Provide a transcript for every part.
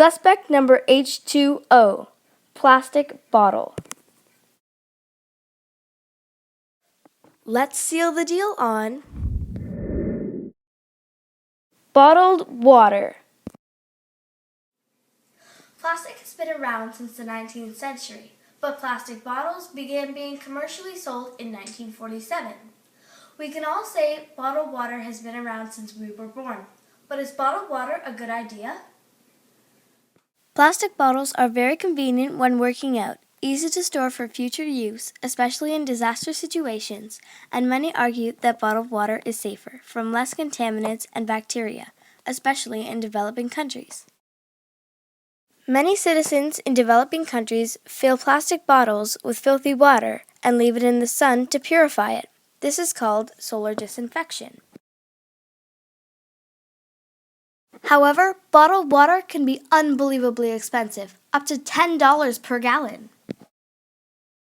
Suspect number H2O, plastic bottle. Let's seal the deal on bottled water. Plastic has been around since the 19th century, but plastic bottles began being commercially sold in 1947. We can all say bottled water has been around since we were born, but is bottled water a good idea? Plastic bottles are very convenient when working out, easy to store for future use, especially in disaster situations, and many argue that bottled water is safer, from less contaminants and bacteria, especially in developing countries. Many citizens in developing countries fill plastic bottles with filthy water and leave it in the sun to purify it. This is called solar disinfection. However, bottled water can be unbelievably expensive, up to $10 per gallon.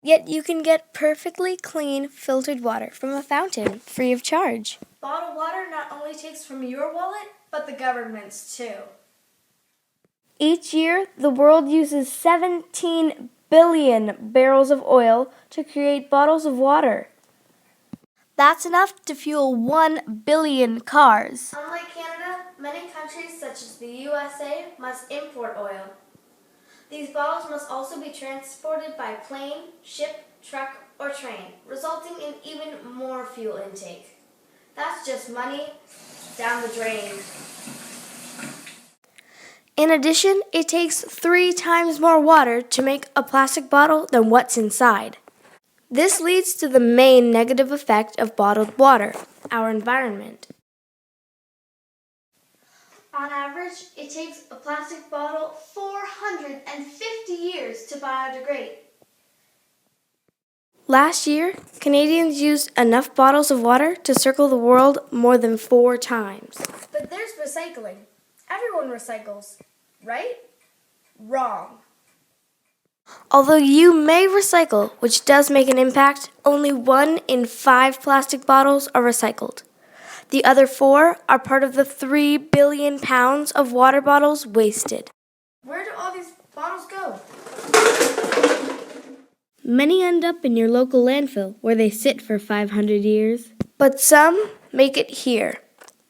Yet you can get perfectly clean filtered water from a fountain, free of charge. Bottled water not only takes from your wallet, but the government's too. Each year, the world uses 17 billion barrels of oil to create bottles of water. That's enough to fuel 1 billion cars. Unlike Canada, many countries such as the USA must import oil. These bottles must also be transported by plane, ship, truck, or train, resulting in even more fuel intake. That's just money down the drain. In addition, it takes 3 times more water to make a plastic bottle than what's inside. This leads to the main negative effect of bottled water, our environment. On average, it takes a plastic bottle 450 years to biodegrade. Last year, Canadians used enough bottles of water to circle the world more than 4 times. But there's recycling. Everyone recycles, right? Wrong. Although you may recycle, which does make an impact, only 1 in 5 plastic bottles are recycled. The other 4 are part of the 3 billion pounds of water bottles wasted. Where do all these bottles go? Many end up in your local landfill, where they sit for 500 years. But some make it here,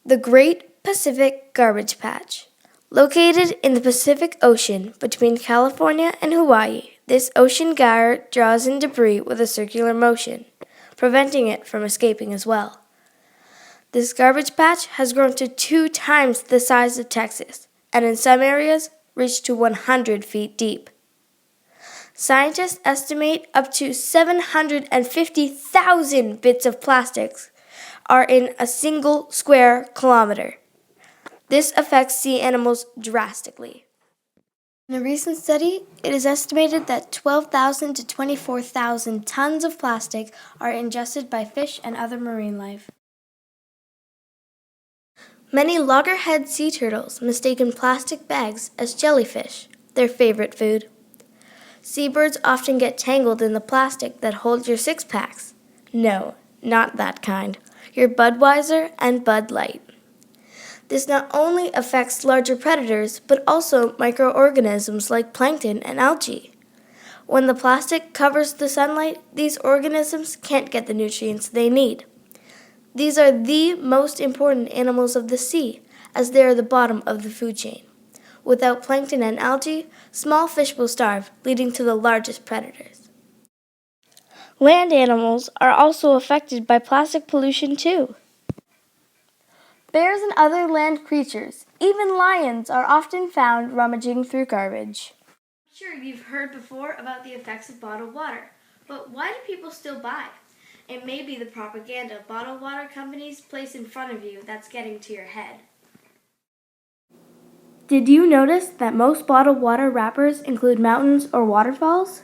the Great Pacific Garbage Patch. Located in the Pacific Ocean between California and Hawaii, this ocean gyre draws in debris with a circular motion, preventing it from escaping as well. This garbage patch has grown to 2 times the size of Texas, and in some areas reached to 100 feet deep. Scientists estimate up to 750,000 bits of plastics are in a single square kilometer. This affects sea animals drastically. In a recent study, it is estimated that 12,000 to 24,000 tons of plastic are ingested by fish and other marine life. Many loggerhead sea turtles mistaken plastic bags as jellyfish, their favorite food. Seabirds often get tangled in the plastic that holds your 6-packs. No, not that kind. Your Budweiser and Bud Light. This not only affects larger predators, but also microorganisms like plankton and algae. When the plastic covers the sunlight, these organisms can't get the nutrients they need. These are the most important animals of the sea, as they are the bottom of the food chain. Without plankton and algae, small fish will starve, leading to the largest predators. Land animals are also affected by plastic pollution too. Bears and other land creatures, even lions, are often found rummaging through garbage. I'm sure you've heard before about the effects of bottled water, but why do people still buy? It may be the propaganda bottled water companies place in front of you that's getting to your head. Did you notice that most bottled water wrappers include mountains or waterfalls?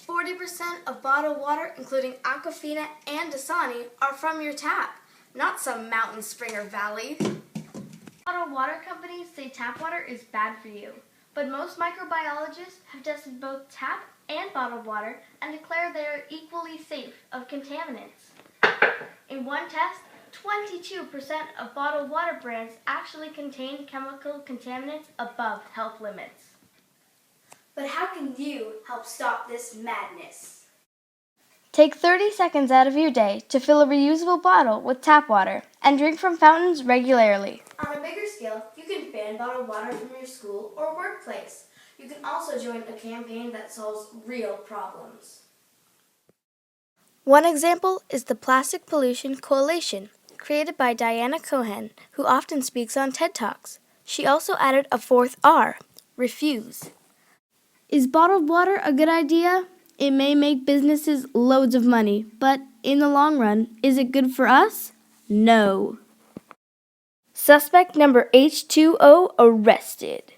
40% of bottled water, including Aquafina and Dasani, are from your tap. Not some mountain, spring, or valley. Bottled water companies say tap water is bad for you, but most microbiologists have tested both tap and bottled water and declare they are equally safe of contaminants. In one test, 22% of bottled water brands actually contain chemical contaminants above health limits. But how can you help stop this madness? Take 30 seconds out of your day to fill a reusable bottle with tap water and drink from fountains regularly. On a bigger scale, you can ban bottled water from your school or workplace. You can also join a campaign that solves real problems. One example is the Plastic Pollution Coalition, created by Diana Cohen, who often speaks on TED Talks. She also added a fourth R, refuse. Is bottled water a good idea? It may make businesses loads of money, but in the long run, is it good for us? No. Suspect number H2O arrested.